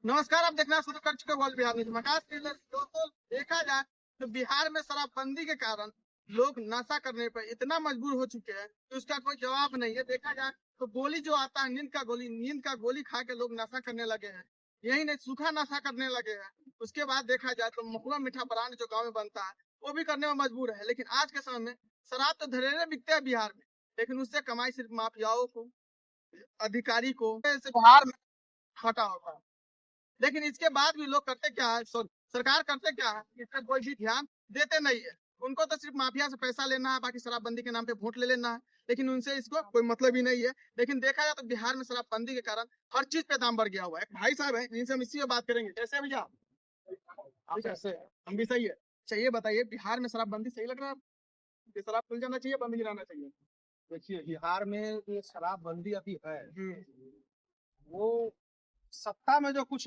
नमस्कार। आप देखना शुरू कर चुके वर्ल्ड बिहार न्यूज। दोस्तों, देखा जाए तो बिहार में शराबबंदी के कारण लोग नशा करने पर इतना मजबूर हो चुके हैं कि उसका कोई जवाब नहीं है। देखा जाए तो गोली जो आता है, नींद का गोली खा के लोग नशा करने लगे हैं। यही नहीं, सूखा नशा करने लगे हैं। उसके बाद देखा जाए तो महुआ मीठा ब्रांड जो गाँव में बनता है वो भी करने में मजबूर है। लेकिन आज के समय में शराब तो धड़ेरे बिकते हैं बिहार में, लेकिन उससे कमाई सिर्फ माफियाओं को, अधिकारी को बिहार में हटा होता है। लेकिन इसके बाद भी लोग करते क्या है, सरकार करते क्या है, इस पर कोई भी ध्यान देते नहीं है। उनको तो सिर्फ माफिया से पैसा लेना है, बाकी शराबबंदी के नाम पे वोट ले लेना है, लेकिन उनसे इसको कोई मतलब ही नहीं है। लेकिन देखा जाए तो बिहार में शराबबंदी के कारण हर चीज पे दाम बढ़ गया हुआ है। भाई साहब है, इनसे हम इसी में बात करेंगे। कैसे भैया? आप कैसे? हम भी सही है। चाहिए बताइए, बिहार में शराबबंदी सही लग रहा है? ये शराब खुल जाना चाहिए, बंद गिराना चाहिए? देखिए, बिहार में ये शराबबंदी अभी है, वो सत्ता में जो कुछ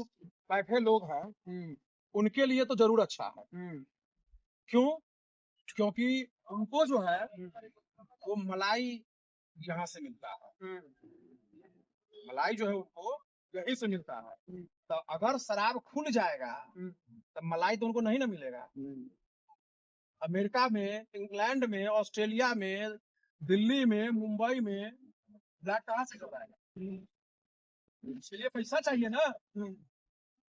बैठे लोग हैं उनके लिए तो जरूर अच्छा है। क्यों? क्योंकि उनको जो है वो मलाई यहाँ से मिलता है। मलाई जो है उनको यहीं से मिलता है। तो अगर शराब खुल जाएगा तो मलाई तो उनको नहीं ना मिलेगा। अमेरिका में, इंग्लैंड में, ऑस्ट्रेलिया में, दिल्ली में, मुंबई में ब्लैक कहाँ से कराएगा? इसके लिए पैसा चाहिए ना।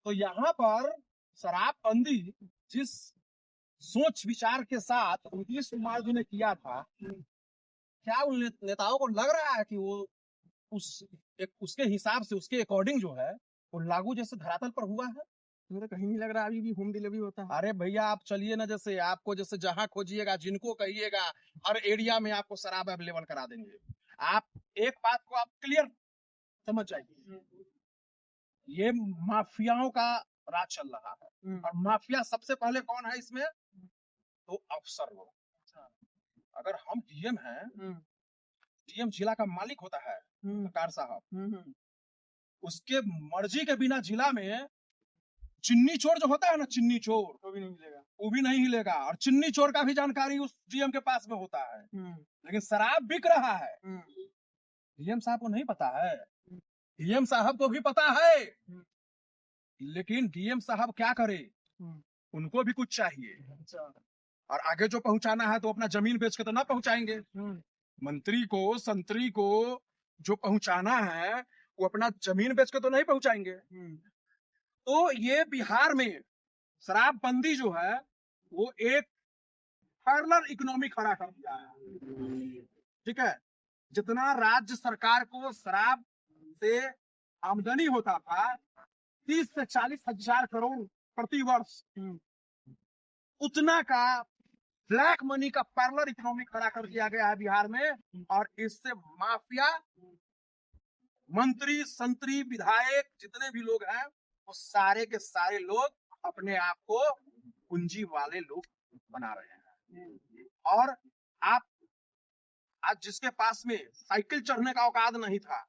तो यहाँ पर शराबबंदी जिस सोच विचार के साथ नीतीश कुमार जी ने किया था, क्या उन नेताओं को लग रहा है कि वो उसके हिसाब से, उसके अकॉर्डिंग जो है वो लागू जैसे धरातल पर हुआ है? मुझे कहीं नहीं लग रहा अभी भी होम डिलीवरी होता है। अरे भैया, आप चलिए ना, जैसे आपको जैसे जहां खोजिएगा, जिनको कहिएगा, हर एरिया में आपको शराब अवेलेबल करा देंगे। आप एक बात को आप क्लियर समझ जाइए, ये माफियाओं का राज चल रहा है। और माफिया सबसे पहले कौन है इसमें? तो अफसर लोग। अगर हम डीएम हैं, डीएम जिला का मालिक होता है सरकार साहब, उसके मर्जी के बिना जिला में चिन्नी चोर जो होता है ना, चिन्नी चोर, वो भी नहीं मिलेगा। वो भी नहीं हिलेगा। और चिन्नी चोर का भी जानकारी उस डीएम के पास में होता है। लेकिन शराब बिक रहा है, डीएम साहब को नहीं पता है? डीएम साहब को भी पता है, लेकिन डीएम साहब क्या करे, उनको भी कुछ चाहिए। और आगे जो पहुंचाना है तो अपना जमीन बेच के तो ना पहुंचाएंगे। मंत्री को, संतरी को जो पहुंचाना है वो अपना जमीन बेच के तो नहीं पहुंचाएंगे। तो ये बिहार में शराबबंदी जो है वो एक पैरेलल इकोनॉमी खड़ा कर दिया है। ठीक है, जितना राज्य सरकार को शराब से आमदनी होता था 30 से 40 हजार करोड़ प्रति वर्ष, उतना का ब्लैक मनी का पैरेलल इकोनॉमी खड़ा कर दिया गया है बिहार में। और इससे माफिया, मंत्री, संतरी, विधायक जितने भी लोग हैं वो सारे के सारे लोग अपने आप को पूंजी वाले लोग बना रहे हैं। और आप आज जिसके पास में साइकिल चढ़ने का औकात नहीं था,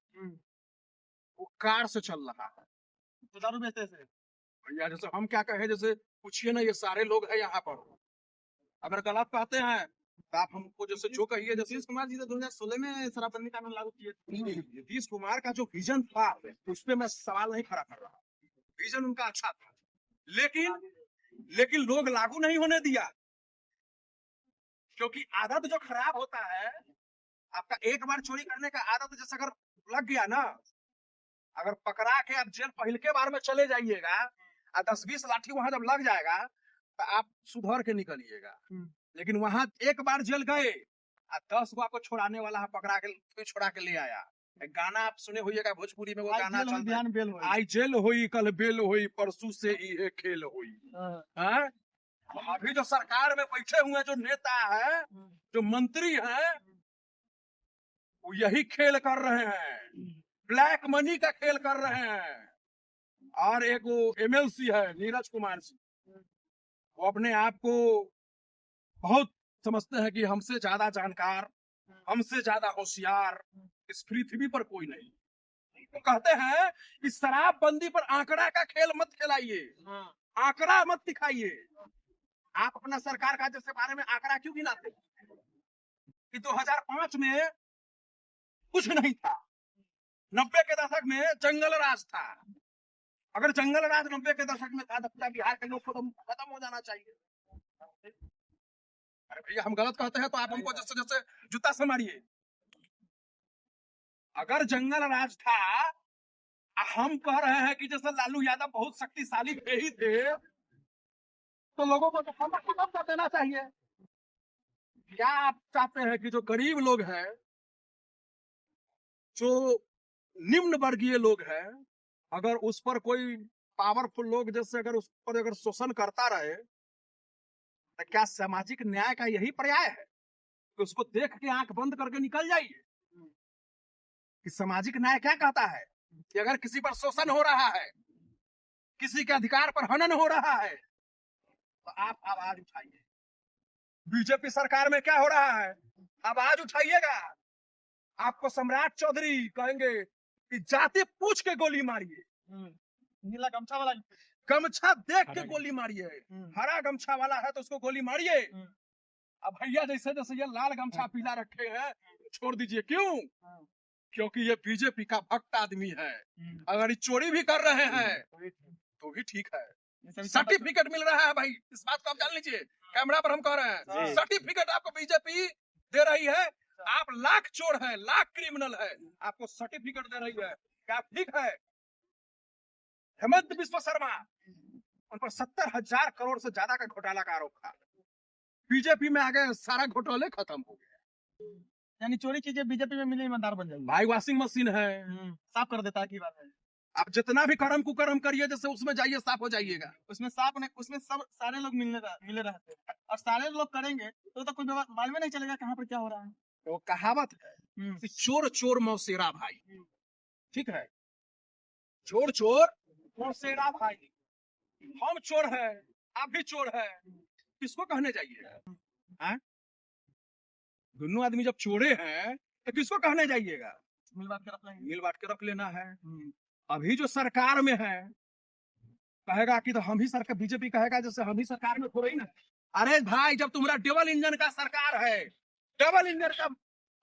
वो कार से चल रहा है। तो दारू बेचते से भैया, जैसे हम क्या कहे, जैसे पूछिए ना, ये सारे लोग हैं यहाँ पर, अगर गलत कहते हैं तो आप हमको जैसे जो कहिए। जैसे नीतीश कुमार जी तो 2016 में शराबबंदी कानून लागू किए थे। नीतीश कुमार का जो विजन था उस पर मैं सवाल नहीं खड़ा कर रहा। विजन उनका अच्छा था, लेकिन लोग लागू नहीं होने दिया। क्योंकि आदत जो खराब होता है, आपका एक बार चोरी करने का आदत जैसे अगर लग गया ना, अगर पकड़ा के आप जेल पहले के बार में चले जाइएगा और 10-20 लाठी वहां जब लग जाएगा तो आप सुधर के निकलिएगा। लेकिन वहां एक बार जेल गए और 10 को आपको छोड़ाने वाला है, पकड़ा के छोड़ा के ले आया। गाना आप सुने होइएगा भोजपुरी में, वो गाना चलता है, आई जेल होई कल बेल होई, परसों से ये खेल होई। अभी जो सरकार में बैठे हुए जो नेता है, जो मंत्री हैं, वो यही खेल कर रहे हैं, ब्लैक मनी का खेल कर रहे हैं। और एक वो एमएलसी है नीरज कुमार जी, वो अपने आप को बहुत समझते हैं कि हमसे ज्यादा जानकार, हमसे ज्यादा होशियार इस पृथ्वी पर कोई नहीं। तो कहते हैं कि शराबबंदी पर आंकड़ा का खेल मत खेलाइए, आंकड़ा मत दिखाइए। आप अपना सरकार का जैसे बारे में आंकड़ा क्यों गिनाते कि 2005 में कुछ नहीं था, 90 के दशक में जंगल राज था, अगर जंगल राज 90 के दशक में था तब तक बिहार के लोग खत्म हो जाना चाहिए। अरे भैया हम गलत कहते हैं तो आप हमको जैसे जैसे जूता से मारिए। अगर जंगल राज था, हम कह रहे हैं कि जैसे लालू यादव बहुत शक्तिशाली थे ही थे, तो लोगों को तो खत्म कर देना चाहिए। क्या आप चाहते हैं कि जो गरीब लोग हैं, जो निम्न वर्गीय लोग हैं, अगर उस पर कोई पावरफुल लोग जैसे अगर उस पर अगर शोषण करता रहे, तो क्या सामाजिक न्याय का यही पर्याय है कि उसको देख के आंख बंद करके निकल जाइए? कि सामाजिक न्याय क्या कहता है कि अगर किसी पर शोषण हो रहा है, किसी के अधिकार पर हनन हो रहा है, तो आप आवाज उठाइए। बीजेपी सरकार में क्या हो रहा है, आवाज उठाइएगा। आपको सम्राट चौधरी कहेंगे कि जाति पूछ के गोली मारिए, नीला गमछा वाला गमछा देख के गोली मारिए। हरा गमछा वाला है तो उसको गोली मारिए। अब भैया जैसे जैसे ये लाल गमछा पीला रखे हैं, छोड़ दीजिए। क्यों? क्योंकि ये बीजेपी का भक्त आदमी है। अगर ये चोरी भी कर रहे हैं तो भी ठीक है, सर्टिफिकेट मिल रहा है भाई, इस बात को आप जान लीजिए। कैमरा पर हम कह रहे हैं, सर्टिफिकेट आपको बीजेपी दे रही है। आप लाख चोर है, लाख क्रिमिनल है, आपको सर्टिफिकेट दे रही है, क्या ठीक है? हेमंत बिस्वा शर्मा, उन पर 70,000 करोड़ से ज्यादा का घोटाला का आरोप था। बीजेपी में आ गए, सारा घोटाले खत्म हो गए। यानी चोरी चीजें बीजेपी में मिले ईमानदार बन जाएंगे। भाई वॉशिंग मशीन है, साफ कर देता है की बात है। आप जितना भी कर्म कुकर्म करिए, जैसे उसमें जाइए साफ हो जाइएगा। उसमें साफ नहीं, उसमें सब सारे लोग मिले रहते हैं, और सारे लोग करेंगे तो कोई मालूम नहीं चलेगा कहाँ पर क्या हो रहा है। तो कहावत है कि चोर चोर मौसेरा भाई, ठीक है? चोर चोर मौसेरा भाई। हम चोर है, आप भी चोर है, किसको कहने जाइएगा? दोनों आदमी जब चोरे हैं तो किसको कहने जाइएगा? मिल बांट के रख लेना है। अभी जो सरकार में है कहेगा कि तो हम ही सरकार, बीजेपी कहेगा जैसे हम ही सरकार में थोड़ी ना। अरे भाई, जब तुम्हारा डबल इंजन का सरकार है, डबल इंजन का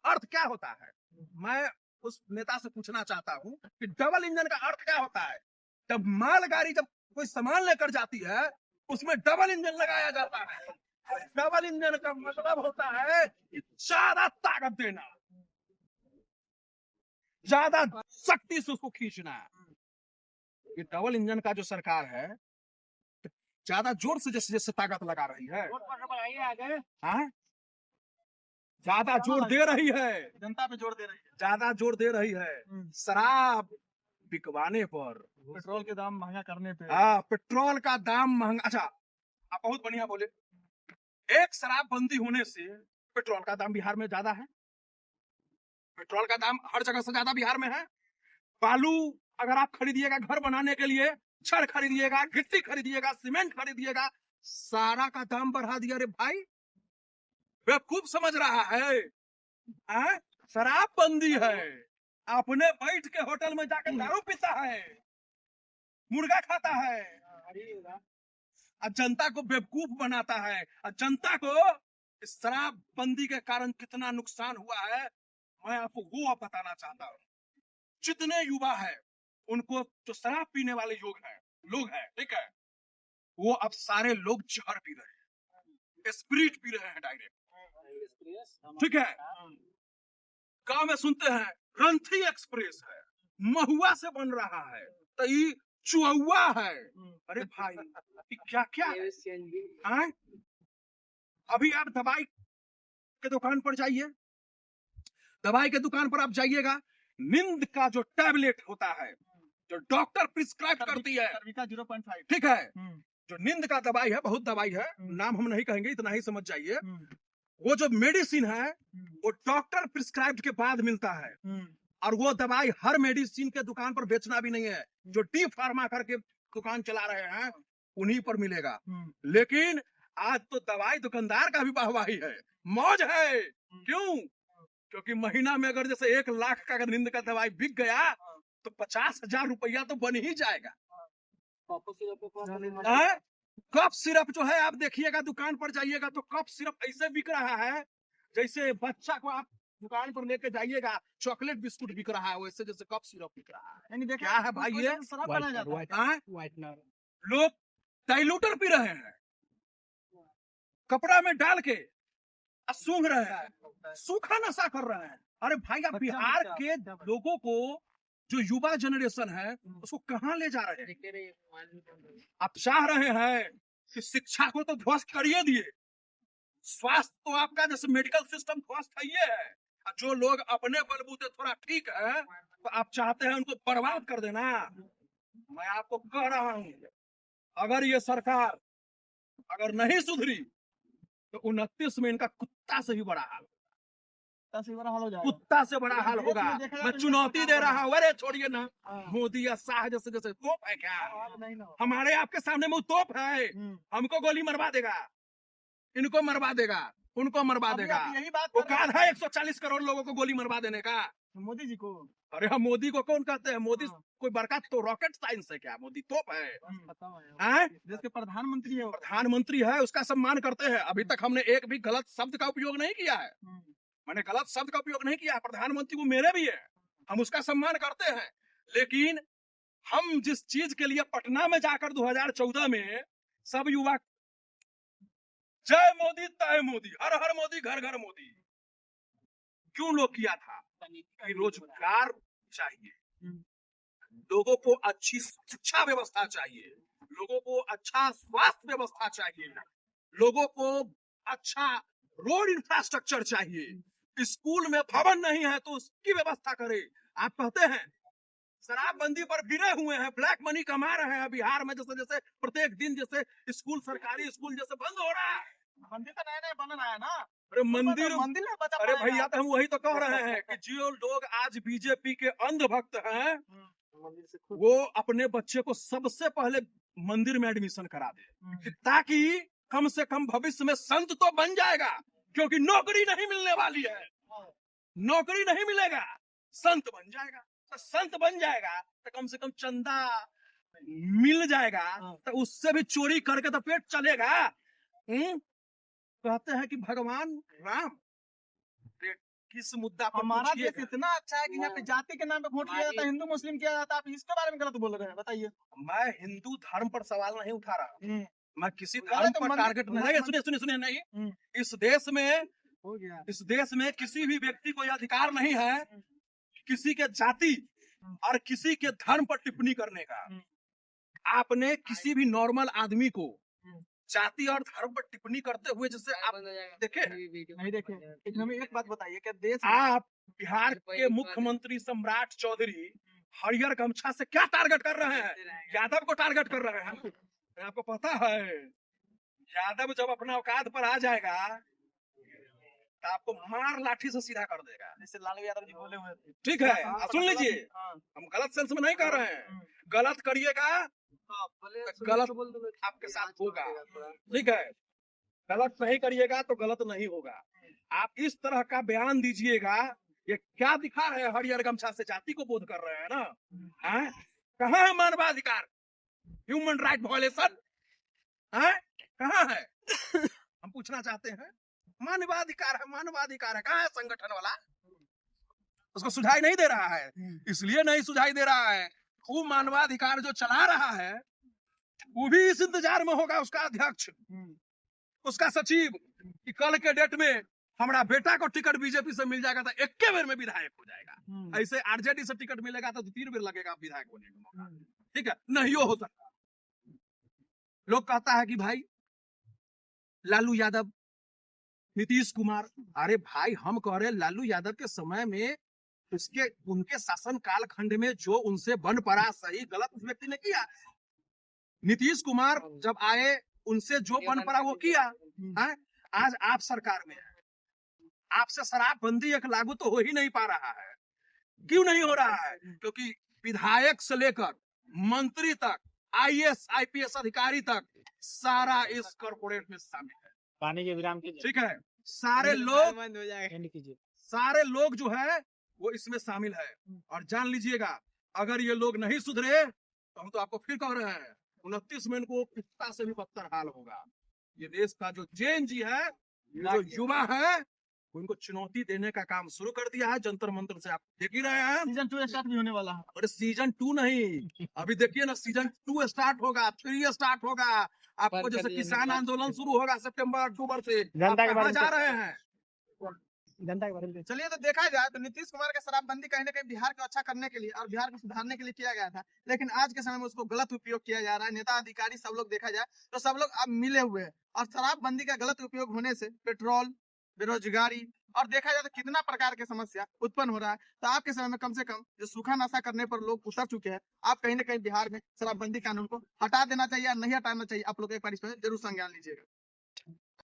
अर्थ क्या होता है? मैं उस नेता से पूछना चाहता हूँ कि डबल इंजन का अर्थ क्या होता है? जब मालगाड़ी जब कोई सामान लेकर जाती है, उसमें डबल इंजन लगाया जाता है। डबल इंजन का मतलब होता है ज्यादा ताकत देना, ज्यादा शक्ति से उसको खींचना। ये डबल इंजन का जो सरकार है, ज्यादा जोर से जैसे जैसे ताकत लगा रही है, ज्यादा जोर दे रही है, जनता पे जोर दे रही है, ज्यादा जोर दे रही है शराब बिकवाने पर, पेट्रोल के दाम महंगा करने पे। हाँ, पेट्रोल का दाम महंगा। अच्छा, आप बहुत बढ़िया बोले। एक शराबबंदी होने से पेट्रोल का दाम बिहार में ज्यादा है, पेट्रोल का दाम हर जगह से ज्यादा बिहार में है। बालू अगर आप खरीदिएगा घर बनाने के लिए, छड़ खरीदिएगा, गिट्टी खरीदिएगा, सीमेंट खरीदिएगा, सारा का दाम बढ़ा दिया। रे भाई, बेवकूफ समझ रहा है? शराबबंदी है, अपने बैठ के होटल में जाकर दारू पीता है, मुर्गा खाता है, और जनता को बेवकूफ बनाता है। और जनता को इस शराबबंदी के कारण कितना नुकसान हुआ है, मैं आपको वो बताना चाहता हूँ। जितने युवा है उनको, जो शराब पीने वाले लोग हैं, ठीक है, वो अब सारे लोग जहर पी रहे हैं, स्प्रिट पी रहे हैं डायरेक्ट, ठीक है? गांव में सुनते हैं रंथी एक्सप्रेस है, महुआ से बन रहा है, तो ये चुआ है। अरे भाई, क्या क्या है? अभी आप दवाई के दुकान पर जाइए, दवाई के दुकान पर आप जाइएगा, नींद का जो टैबलेट होता है, जो डॉक्टर प्रिस्क्राइब करती है, 0.5, ठीक है, जो नींद का दवाई है, बहुत दवाई है, नाम हम नहीं कहेंगे, इतना ही समझ जाइए। वो जो मेडिसिन है वो डॉक्टर प्रिस्क्राइब के बाद मिलता है, और वो दवाई हर मेडिसिन के दुकान पर बेचना भी नहीं है। जो डी फार्मा करके दुकान चला रहे हैं उन्हीं पर मिलेगा। लेकिन आज तो दवाई दुकानदार का भी वाहवाही है, मौज है। क्यों? क्योंकि महीना में अगर जैसे 1 लाख का अगर नींद का दवाई बिक गया तो 50,000 रुपया तो बन ही जाएगा। कफ सिरप जो है, आप देखिएगा दुकान पर जाइएगा तो कफ सिरप ऐसे बिक रहा है जैसे बच्चा को आप दुकान पर लेके जाइएगा, चॉकलेट बिस्कुट बिक रहा है वैसे जैसे कप सिरप बिक रहा है। यानी देखा क्या है भाई ये? शराब बनाया जाता है। हाँ? व्हाइटनर लोग डाइल्यूटर पी रहे हैं, कपड़ा में डाल के सूंघ रहे हैं, सूखा नशा कर रहे हैं। अरे भाई आप बिहार के लोगों को, जो युवा जनरेशन है, उसको कहाँ ले जा रहे हैं? आप चाह रहे हैं कि शिक्षा को तो ध्वस्त करिए दिए, स्वास्थ्य तो आपका जैसे मेडिकल सिस्टम ध्वस्त है ये है, और जो लोग अपने बलबूते थोड़ा ठीक है तो आप चाहते हैं उनको बर्बाद कर देना। मैं आपको कह रहा हूं, अगर ये सरकार अगर नहीं सुधरी तो 29 में इनका कुत्ता से भी बड़ा हाल, बड़ा हाल हो जाएगा। कुत्ता से बड़ा हाल होगा। मैं चुनौती दे रहा हूँ, अरे छोड़िए ना, हाँ। मोदी या शाह जैसे जैसे तोप है क्या? नहीं ना। हमारे आपके सामने में वो तोप है, हमको गोली मरवा देगा, इनको मरवा देगा, उनको मरवा अभी देगा। आप यही बात वो कर रहे काल है 140 करोड़ लोगों को गोली मरवा देने का। हैं मोदी जी को। अरे हम मोदी को कौन कहते हैं? मोदी हाँ। कोई बड़का तो रॉकेट साइंस है क्या? मोदी तोप है, बताओ देश के प्रधानमंत्री है वो। प्रधानमंत्री है, उसका सम्मान करते हैं। अभी तक हमने एक भी गलत शब्द का उपयोग नहीं किया है, मैंने गलत शब्द का उपयोग नहीं किया है। प्रधानमंत्री को मेरे भी है, हम उसका सम्मान करते हैं। लेकिन हम जिस चीज के लिए पटना में जाकर 2014 में सब युवा जय मोदी तय मोदी, हर हर मोदी घर घर मोदी, क्यों लोग किया था? कि रोजगार चाहिए, लोगों को अच्छी शिक्षा व्यवस्था चाहिए, लोगों को अच्छा स्वास्थ्य व्यवस्था चाहिए, लोगों को अच्छा रोड इंफ्रास्ट्रक्चर चाहिए, स्कूल में भवन नहीं है तो उसकी व्यवस्था करे। आप कहते हैं शराबबंदी पर गिरे हुए हैं, ब्लैक मनी कमा रहे हैं बिहार में, जैसे जैसे प्रत्येक दिन जैसे स्कूल, सरकारी स्कूल जैसे बंद हो रहा है। मंदिर तो नया नया बन रहा है ना। अरे मंदिर, मंदिर में बचा अरे पड़ा भैया है। तो हम वही तो कह रहे हैं कि जो लोग आज बीजेपी के अंधभक्त हैं, मंदिर से खुद वो अपने बच्चे को सबसे पहले मंदिर में एडमिशन करा दे, ताकि कम से कम भविष्य में संत तो बन जाएगा, क्योंकि नौकरी नहीं मिलने वाली है, नौकरी नहीं मिलेगा, संत बन जाएगा। तो संत बन जाएगा तो कम से कम चंदा मिल जाएगा, तो उससे भी चोरी करके तो पेट चलेगा। कहते हैं कि भगवान राम किस मुद्दा पर हमारा देश पूछिएगा। इतना अच्छा है कि यहाँ पे जाति के नाम पे वोट किया जाता है, हिंदू मुस्लिम किया जाता है। आप इसके बारे में गलत बोल रहे हैं, बताइए। मैं हिंदू धर्म पर सवाल नहीं उठा रहा, मैं किसी अरे धर्म तो पर मंदिर- टारगेट नहीं, मंदिर- सुनिए सुनिए सुनिए, नहीं, हम्म। इस देश में, हो गया। इस देश में किसी भी व्यक्ति को यह अधिकार नहीं है किसी के जाति और किसी के धर्म पर टिप्पणी करने का। आपने किसी भी नॉर्मल आदमी को जाति और धर्म पर टिप्पणी करते हुए जैसे आप देखे? नहीं देखे। लेकिन हमें एक बात बताइए, क्या देश में आप बिहार के मुख्यमंत्री सम्राट चौधरी हरियर गमछा से क्या टारगेट कर रहे हैं? यादव को टारगेट कर रहे हैं। आपको पता है यादव जब अपना औकात पर आ जाएगा तो आपको मार लाठी से सीधा कर देगा। जैसे लालू यादव जी बोले हुए थे। ठीक है, सुन लीजिए, हाँ। हम गलत सेंस में नहीं कर रहे हैं, गलत करिएगा गलत आपके साथ होगा, ठीक है, गलत नहीं करिएगा तो गलत नहीं होगा। आप इस तरह का बयान दीजिएगा, ये क्या दिखा रहे हैं? हरियर गमछा से जाति को बोध कर रहे हैं ना, हैं? कहाँ है मानवाधिकार, ह्यूमन राइट वायलेशन, हैं? कहाँ है? हम पूछना चाहते हैं। मानवाधिकार है, मानवाधिकार है, कहाँ है संगठन वाला? उसको सुझाई नहीं दे रहा है, इसलिए नहीं सुझाई दे रहा है, वो मानवाधिकार जो चला रहा है वो भी इस इंतजार में होगा, उसका अध्यक्ष, उसका सचिव, कि कल के डेट में हमारा बेटा को टिकट बीजेपी से मिल जाएगा तो एक बेर में विधायक हो जाएगा। ऐसे आरजेडी से टिकट मिलेगा तो 3 बेर लगेगा विधायक होने का मौका, ठीक है, नहीं हो सकता। लोग कहता है कि भाई लालू यादव, नीतीश कुमार, अरे भाई हम कह रहे लालू यादव के समय में उनके शासन कालखंड में जो उनसे बन पड़ा, सही गलत उस व्यक्ति ने किया। नीतीश कुमार जब आए उनसे जो बन पड़ा वो किया है। आज आप सरकार में है, आपसे शराबबंदी एक लागू तो हो ही नहीं पा रहा है। क्यों नहीं हो रहा है? क्योंकि विधायक से लेकर मंत्री तक, आईएएस आईपीएस अधिकारी तक सारा इस कॉर्पोरेट में शामिल है। पानी के विराम कीजिए, ठीक है, सारे लोग जो है वो इसमें शामिल है। और जान लीजिएगा, अगर ये लोग नहीं सुधरे तो हम तो आपको फिर कह रहे हैं 29 में इनको कुत्ता से भी बदतर हाल होगा। ये देश का जो जेन जी है, ये जो युवा है, उनको चुनौती देने का काम शुरू कर दिया है जंतर मंतर से। आप देख ही रहे हैं। सीजन 2 स्टार्ट भी होने वाला है। अरे सीजन 2 नहीं, अभी देखिए ना, सीजन 2 स्टार्ट होगा, 3 स्टार्ट होगा। आपको पर जैसे करिए किसान नहीं। आंदोलन शुरू होगा सितंबर अक्टूबर से। आप जनता के कहाँ बारे जा में रहे हैं? जनता के बारे में चलिए, तो देखा जाए तो नीतीश कुमार का शराबबंदी कहीं ना कहीं बिहार को अच्छा करने के लिए और बिहार को सुधारने के लिए किया गया था, लेकिन आज के समय में उसको गलत उपयोग किया जा रहा है। नेता अधिकारी सब लोग देखा जाए तो सब लोग अब मिले हुए हैं, और शराबबंदी का गलत उपयोग होने से पेट्रोल, बेरोजगारी और देखा जाए तो कितना प्रकार की समस्या उत्पन्न हो रहा है। तो आपके समय में कम से कम जो सूखा नशा करने पर लोग उतर चुके हैं, आप कहीं ना कहीं बिहार में शराबबंदी कानून को हटा देना चाहिए या नहीं हटाना चाहिए, आप लोग एक बार इस पर जरूर संज्ञान लीजिएगा।